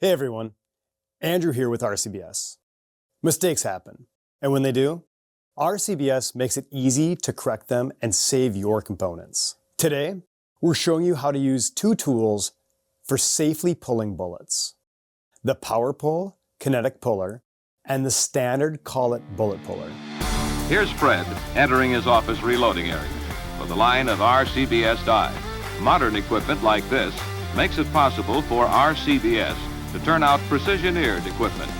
Hey everyone, Andrew here with RCBS. Mistakes happen, and when they do, RCBS makes it easy to correct them and save your components. Today, we're showing you how to use two tools for safely pulling bullets: the Pow'r kinetic puller and the standard Collet Bullet Puller. Here's Fred entering his office reloading area with a line of RCBS dies. Modern equipment like this makes it possible for RCBS to turn out precision-eared equipment.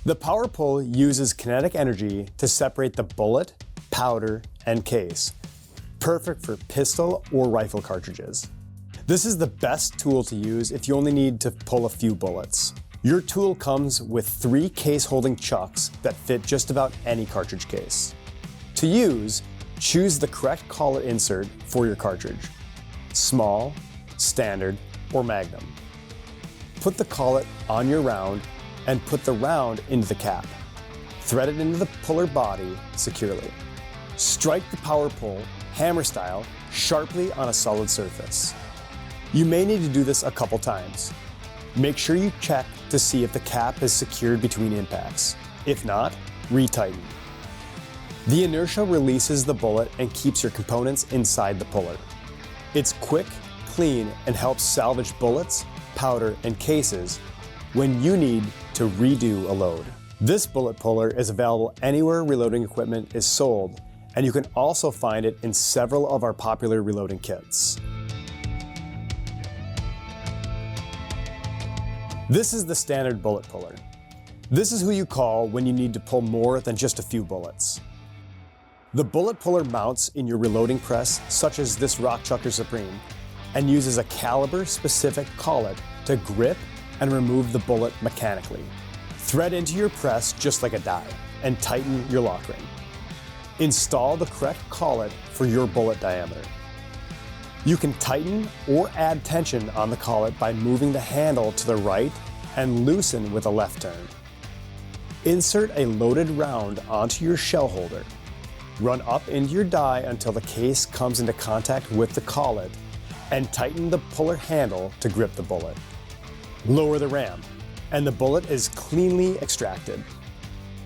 The Pow'r uses kinetic energy to separate the bullet, powder, and case, perfect for pistol or rifle cartridges. This is the best tool to use if you only need to pull a few bullets. Your tool comes with 3 case-holding chucks that fit just about any cartridge case. To use, choose the correct collet insert for your cartridge: small, standard, or magnum. Put the collet on your round and put the round into the cap. Thread it into the puller body securely. Strike the Pow'r hammer style sharply on a solid surface. You may need to do this a couple times. Make sure you check to see if the cap is secured between impacts. If not, retighten. The inertia releases the bullet and keeps your components inside the puller. It's quick, clean, and helps salvage bullets, powder, and cases when you need to redo a load. This bullet puller is available anywhere reloading equipment is sold, and you can also find it in several of our popular reloading kits. This is the standard bullet puller. This is who you call when you need to pull more than just a few bullets. The bullet puller mounts in your reloading press, such as this Rock Chucker Supreme, and uses a caliber-specific collet to grip and remove the bullet mechanically. Thread into your press just like a die, and tighten your lock ring. Install the correct collet for your bullet diameter. You can tighten or add tension on the collet by moving the handle to the right and loosen with a left turn. Insert a loaded round onto your shell holder. Run up into your die until the case comes into contact with the collet, and tighten the puller handle to grip the bullet. Lower the ram, and the bullet is cleanly extracted.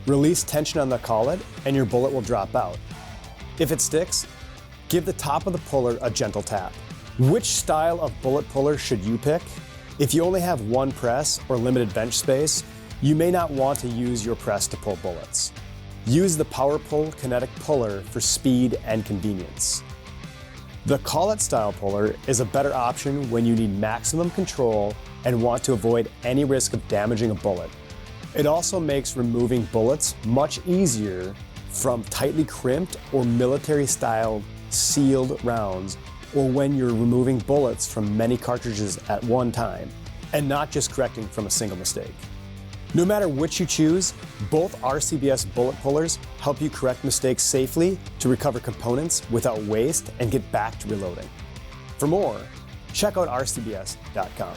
Release tension on the collet, and your bullet will drop out. If it sticks, give the top of the puller a gentle tap. Which style of bullet puller should you pick? If you only have one press or limited bench space, you may not want to use your press to pull bullets. Use the Pow'r kinetic puller for speed and convenience. The collet style puller is a better option when you need maximum control and want to avoid any risk of damaging a bullet. It also makes removing bullets much easier from tightly crimped or military-style sealed rounds, or when you're removing bullets from many cartridges at one time, and not just correcting from a single mistake. No matter which you choose, both RCBS bullet pullers help you correct mistakes safely to recover components without waste and get back to reloading. For more, check out rcbs.com.